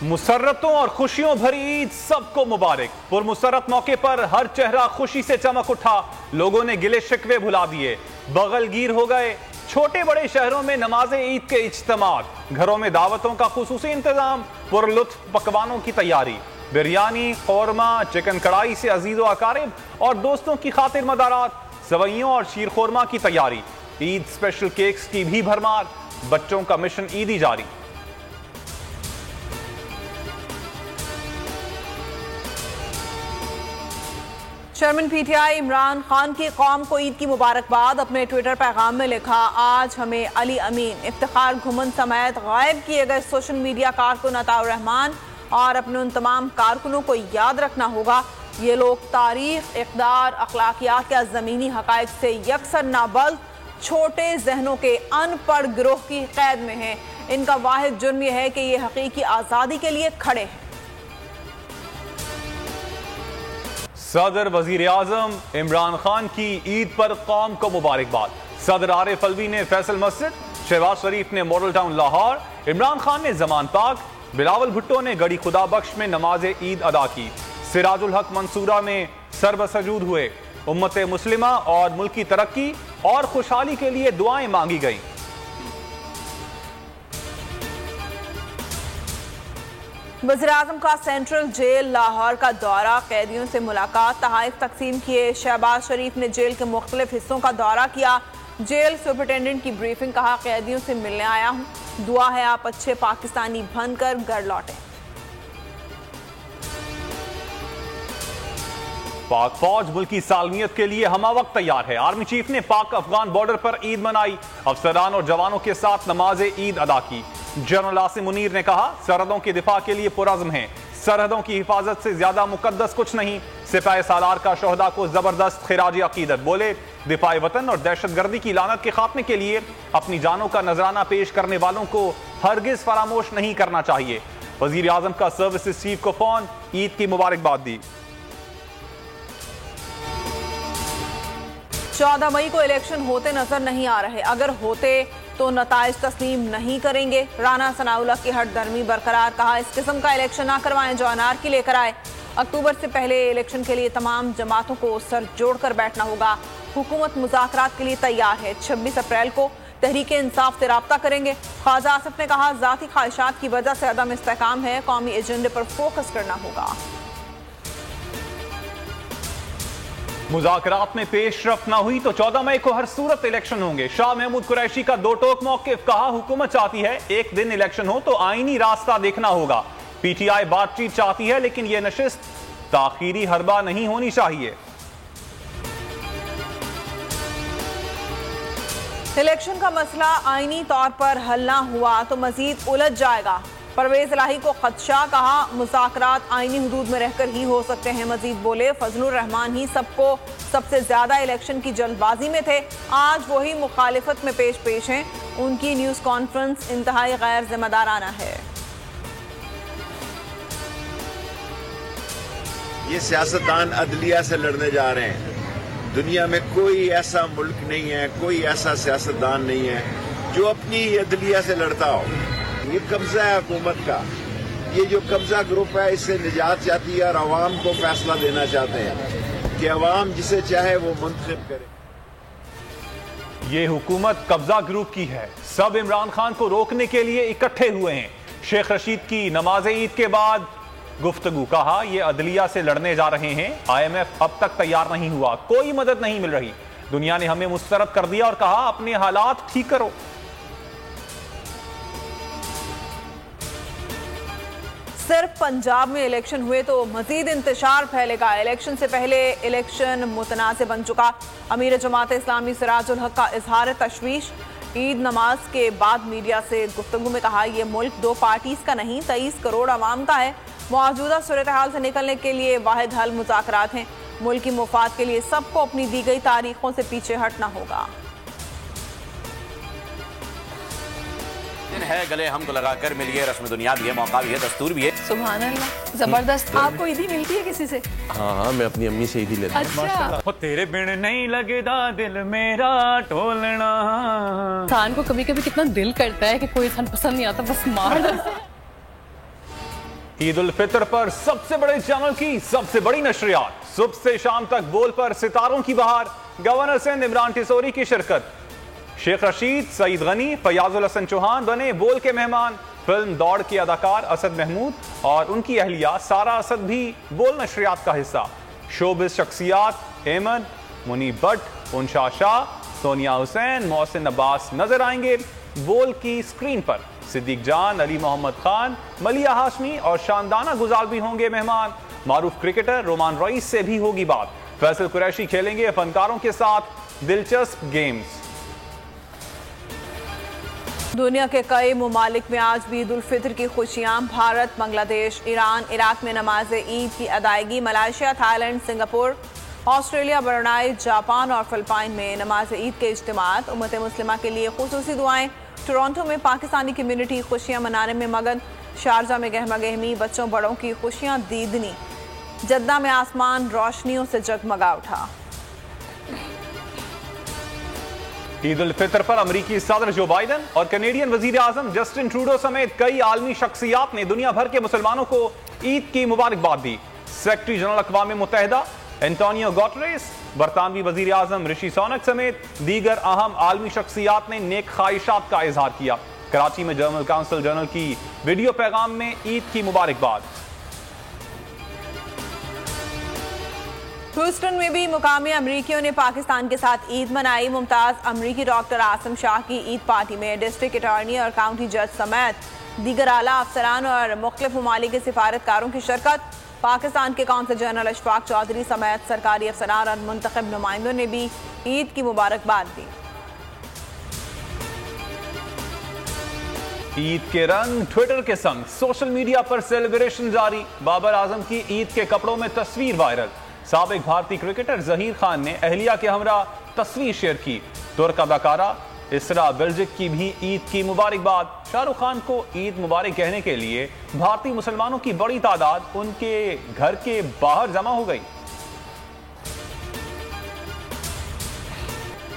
मुसर्रतों और खुशियों भरी ईद सबको मुबारक। पुरमुसर्रत मौके पर हर चेहरा खुशी से चमक उठा। लोगों ने गिले शिकवे भुला दिए, बगलगीर हो गए। छोटे बड़े शहरों में नमाज़े ईद के इज्तिमात, घरों में दावतों का खुसूसी इंतजाम, पुरलुत्फ पकवानों की तैयारी। बिरयानी, कौरमा, चिकन कढ़ाई से अजीज़ो अकारिब और दोस्तों की खातिर मदारात, सवैयों और शीर खोरमा की तैयारी। ईद स्पेशल केक्स की भी भरमार, बच्चों का मिशन ईदी जारी। चेयरमैन पीटीआई इमरान खान की कौम को ईद की मुबारकबाद। अपने ट्विटर पैगाम में लिखा, आज हमें अली अमीन, इफ्तिखार घुमन समेत गायब किए गए सोशल मीडिया कारकुन अताउर रहमान और अपने उन तमाम कारकुनों को याद रखना होगा। ये लोग तारीख, इक़दार, अखलाकियात के ज़मीनी हक़ाइक़ से यकसर नाबल्द छोटे जहनों के अनपढ़ गिरोह की कैद में हैं। इनका वाहिद जुर्म यह है कि ये हकीकी आज़ादी के लिए खड़े हैं। सदर वजीर आजम इमरान खान की ईद पर कौम को मुबारकबाद। सदर आरिफ अलवी ने फैसल मस्जिद, शहबाज शरीफ ने मॉडल टाउन लाहौर, इमरान खान ने जमान पाक, बिलावल भुट्टो ने गड़ी खुदा बख्श में नमाज ईद अदा की। सिराजुल हक मंसूरा में सरबसजूद हुए। उम्मत मुस्लिमा और मुल्क की तरक्की और खुशहाली के लिए दुआएं मांगी गई। वज़ीर-ए-आज़म का सेंट्रल जेल लाहौर का दौरा, कैदियों से मुलाकात, तहाइफ तकसीम किए। शहबाज शरीफ ने जेल के मुख्तलिफ हिस्सों का दौरा किया। जेल सुपरिटेंडेंट की ब्रीफिंग, कहा कैदियों से मिलने आया हूँ, दुआ है आप अच्छे पाकिस्तानी बनकर घर लौटें। पाक फौज मुल्क की सालमियत के लिए हमा वक्त तैयार है। आर्मी चीफ ने पाक अफगान बॉर्डर पर ईद मनाई, अफसरान और जवानों के साथ नमाज ईद अदा की। जनरल आसिम मुनीर ने कहा, सरहदों के दिफा के लिए पुरज़्म हैं। सरहदों की हिफाजत से ज्यादा मुकद्दस कुछ नहीं। सिपाही सालार का शोहदा को जबरदस्त खिराज अकीदत। बोले, दिफाए वतन और दहशतगर्दी की लानत के खात्मे के लिए अपनी जानों का नजराना पेश करने वालों को हरगिज फरामोश नहीं करना चाहिए। वजीर आजम का सर्विसेज चीफ को फोन, ईद की मुबारकबाद दी। 14 मई को इलेक्शन होते नजर नहीं आ रहे, अगर होते तो नताइज तस्लीम नहीं करेंगे। राना सनाउल्लाह की हठधर्मी बरकरार, कहा इस किस्म का इलेक्शन ना करवाएं जो अनारकी लेकर आए। अक्टूबर से पहले इलेक्शन के लिए तमाम जमातों को सर जोड़कर बैठना होगा। हुकूमत मुज़ाकरात के लिए तैयार है। 26 अप्रैल को तहरीके इंसाफ से राब्ता करेंगे। ख्वाजा आसिफ ने कहा, ज़ाती ख्वाहिशात की वजह से अदम इस्तेहकाम है, कौमी एजेंडे पर फोकस करना होगा। मुज़ाकरात में पेशरफ ना हुई तो 14 मई को हर सूरत इलेक्शन होंगे। शाह महमूद कुरैशी का दो टोक मौक़िफ़, कहा हुकूमत चाहती है एक दिन इलेक्शन हो तो आईनी रास्ता देखना होगा। पीटीआई बातचीत चाहती है लेकिन यह नशिस्त ताखीरी हरबा नहीं होनी चाहिए। इलेक्शन का मसला आईनी तौर पर हल ना हुआ तो मजीद उलझ जाएगा। परवेज इलाही को खदशा, कहा मुज़ाकरात आईनी हुदूद में रहकर ही हो सकते हैं। मजीद बोले, फजलुर रहमान ही सबसे ज्यादा इलेक्शन की जल्दबाजी में थे, आज वही मुखालिफत में पेश हैं। उनकी न्यूज कॉन्फ्रेंस इंतहाई गैर जिम्मेदाराना है। ये सियासतदान अदलिया से लड़ने जा रहे हैं। दुनिया में कोई ऐसा मुल्क नहीं है, कोई ऐसा सियासतदान नहीं है जो अपनी अदलिया से लड़ता हो। ये कब्जा है हुकूमत का। ये जो कब्जा ग्रुप है इससे निजात चाहती है और अवाम को फैसला देना चाहते हैं कि अवाम जिसे चाहे वो मुंतखब करे। ये हुकूमत कब्जा ग्रुप की है। सब इमरान खान को रोकने के लिए इकट्ठे हुए हैं। शेख रशीद की नमाज ईद के बाद गुफ्तगू, कहा ये अदलिया से लड़ने जा रहे हैं। IMF अब तक तैयार नहीं हुआ, कोई मदद नहीं मिल रही। दुनिया ने हमें मुस्तरद कर दिया और कहा अपने हालात ठीक करो। सिर्फ पंजाब में इलेक्शन हुए तो मजीद इंतशार फैलेगा। इलेक्शन से पहले इलेक्शन मुतनाज़ बन चुका। अमीर जमात इस्लामी सिराजुल हक का इजहार तशवीश, ईद नमाज के बाद मीडिया से गुफ्तगू में कहा, यह मुल्क दो पार्टीज का नहीं 23 करोड़ अवाम का है। मौजूदा सूरत हाल से निकलने के लिए वाहिद हल मुज़ाकरात हैं। मुल्क की मुफाद के लिए सबको अपनी दी गई तारीखों से पीछे हटना होगा। है गले हमको लगाकर मिलिए, रस्म दुनिया भी है, मौका भी है, दस्तूर भी है। सुभान अल्लाह, जबरदस्त। आपको ईदी मिलती है किसी से? हाँ, मैं अपनी अम्मी से ईदी लेता हूँ। अच्छा। तेरे बिन नहीं लगदा दिल मेरा टोलना। इंसान को कभी कभी कितना दिल करता है कि कोई इंसान पसंद नहीं आता, बस मार ईद उल फितर पर सबसे बड़े चैनल की सबसे बड़ी नशरियात, सुबह से शाम तक बोल पर सितारों की बहार। गवर्नर सिंध इमरान टिसोरी की शिरकत। शेख रशीद, सईद गनी, फयाजुल हसन चौहान बने बोल के मेहमान। फिल्म दौड़ के अदाकार असद महमूद और उनकी अहलिया सारा असद भी बोल नशरियात का हिस्सा। शोबिस शख्सियात एमन, मुनीब भट्ट, उनशा शाह, सोनिया हुसैन, मोहसिन अब्बास नजर आएंगे बोल की स्क्रीन पर। सिद्दीक जान, अली मोहम्मद खान, मलिया हाशमी और शानदाना गुजाल भी होंगे मेहमान। मारूफ क्रिकेटर रोमान रईस से भी होगी बात। फैसल कुरैशी खेलेंगे फनकारों के साथ दिलचस्प गेम्स। दुनिया के कई मुमालिक में आज भी ईद उल फितर की खुशियां। भारत, बांग्लादेश, ईरान, इराक में नमाज ईद की अदायगी। Malaysia, Thailand, Singapore, Australia, Brunei, Japan और फिलिपाइन में नमाज ईद के इज्तिमात। उम्मत मुस्लिमा के लिए खुसूसी दुआएं। टोरंटो में पाकिस्तानी कम्युनिटी खुशियां मनाने में मगन। शारजा में गहमा गहमी, बच्चों बड़ों की खुशियां दीदनी। जद्दा में आसमान रोशनियों से जगमगा उठा। ईद उल फितर पर अमरीकी सदर जो बाइडन और कैनेडियन वजीर आजम जस्टिन ट्रूडो समेत कई आलमी शख्सियात ने दुनिया भर के मुसलमानों को ईद की मुबारकबाद दी। सेक्रेटरी जनरल अक़वाम मुत्तहिदा एंटोनियो गुटेरेस, बरतानवी वजीर आजम ऋषि सुनक समेत दीगर अहम आलमी शख्सियात ने नेक ख्वाहिशात का इजहार किया। कराची में जनरल काउंसिल जनरल की वीडियो पैगाम में ईद की मुबारकबाद। ह्यूस्टन में भी मुकामी अमरीकियों ने पाकिस्तान के साथ ईद मनाई। मुमताज अमरीकी डॉक्टर आसिम शाह की ईद पार्टी में डिस्ट्रिक्ट अटॉर्नी और काउंटी जज समेत दीगर आला अफसरान और मुख्तलिफ ममालिक के सिफारतकारों की शिरकत। पाकिस्तान के कौंसल जनरल अशफाक चौधरी समेत सरकारी अफसरान और मुंतखब नुमाइंदों ने भी ईद की मुबारकबाद दी। ईद के रंग ट्विटर के संग सोशल मीडिया पर सेलिब्रेशन जारी। बाबर आजम की ईद के कपड़ों में तस्वीर वायरल। साबिक भारतीय क्रिकेटर जहीर खान ने अहलिया के हमरा तस्वीर शेयर की। तुर्क अदाकारा इसरा बेल्जिक की भी ईद की मुबारकबाद। शाहरुख खान को ईद मुबारक कहने के लिए भारतीय मुसलमानों की बड़ी तादाद उनके घर के बाहर जमा हो गई।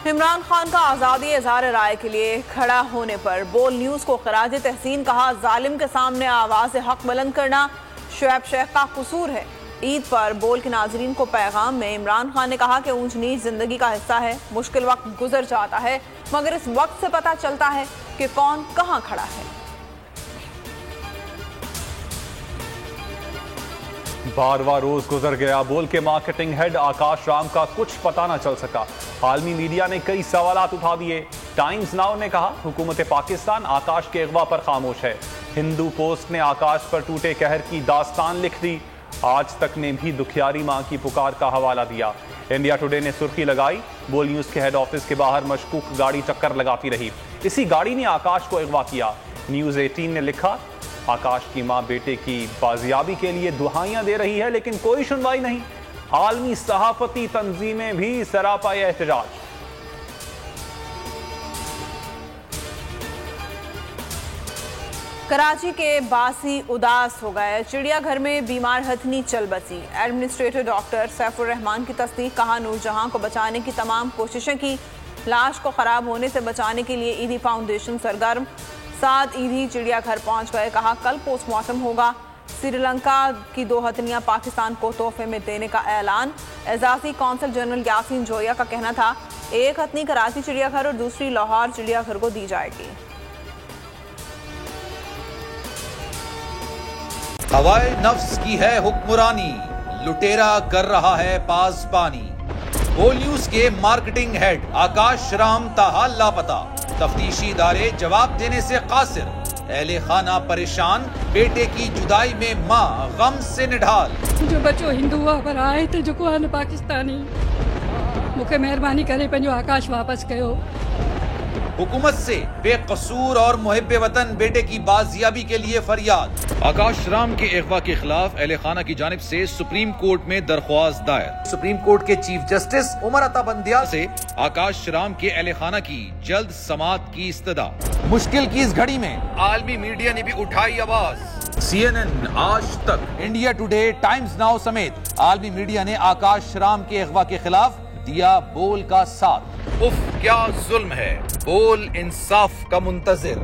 इमरान खान का आज़ादी इज़हार राय के लिए खड़ा होने पर बोल न्यूज़ को खराज तहसीन कहा। जालिम के सामने आवाज़ हक बुलंद करना शुएब शेख का कसूर है। ईद पर बोल के नाजरीन को पैगाम में इमरान खान ने कहा कि ऊंच नीच जिंदगी का हिस्सा है। मुश्किल वक्त गुजर जाता है मगर इस वक्त से पता चलता है कि कौन कहां खड़ा है। बारवा रोज गुजर गया, बोल के मार्केटिंग हेड आकाश राम का कुछ पता न चल सका। आलमी मीडिया ने कई सवालात उठा दिए। टाइम्स नाउ ने कहा हुकूमत पाकिस्तान आकाश के अगवा पर खामोश है। हिंदू पोस्ट ने आकाश पर टूटे कहर की दास्तान लिख दी। आज तक ने भी दुखियारी मां की पुकार का हवाला दिया। इंडिया टुडे ने सुर्खी लगाई बोल न्यूज के हेड ऑफिस के बाहर मशकूक गाड़ी चक्कर लगाती रही। इसी गाड़ी ने आकाश को अगवा किया। न्यूज 18 ने लिखा आकाश की मां बेटे की बाजियाबी के लिए दुहाइयां दे रही है लेकिन कोई सुनवाई नहीं। आलमी सहाफती तंजीमें भी सरापा एहतजाज। कराची के बासी उदास हो गए। चिड़ियाघर में बीमार हथनी चल बसी। एडमिनिस्ट्रेटर डॉक्टर सैफुर रहमान की तस्दीक। कहा नूरजहां को बचाने की तमाम कोशिशें की। लाश को खराब होने से बचाने के लिए ईदी फाउंडेशन सरगर्म। 7 ईदी चिड़ियाघर पहुंच गए। कहा कल पोस्टमार्टम होगा। श्रीलंका की 2 हथनियां पाकिस्तान को तोहफे में देने का ऐलान। एजाजी कौंसल जनरल यासीन जोया का कहना था 1 हथनी कराची चिड़ियाघर और दूसरी लाहौर चिड़ियाघर को दी जाएगी। हवाए नफ्स की है हुक्मरानी, लुटेरा कर रहा है पासबानी। बोल न्यूज के मार्केटिंग हेड आकाश राम ताहा लापता। तफ्तीशी इदारे जवाब देने से कासिर। अहले खाना परेशान। बेटे की जुदाई में मां गम से निढाल। जो बच्चो हिंदू हुआ पर आए थे जो को आने पाकिस्तानी मुखे मेहरबानी करे पंजो आकाश वापस कयो। हुकूमत से बेकसूर और मुहिब्बे वतन बेटे की बाजियाबी के लिए फरियाद। आकाश राम के अगवा के खिलाफ अहले खाना की जानिब से सुप्रीम कोर्ट में दरख्वास्त दायर। सुप्रीम कोर्ट के चीफ जस्टिस उमर अता बंदिया से आकाश राम के अहले खाना की जल्द समाअत की इस्तदा। मुश्किल की इस घड़ी में आलमी मीडिया ने भी उठाई आवाज। CNN, आज तक, इंडिया टुडे, टाइम्स नाउ समेत आलमी मीडिया ने आकाश राम के अगवा के खिलाफ दिया बोल का साथ। उफ क्या जुल्म है, बोल इंसाफ का मुंतजिर।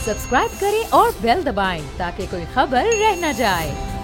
सब्सक्राइब करें और बेल दबाएं ताकि कोई खबर रह न जाए।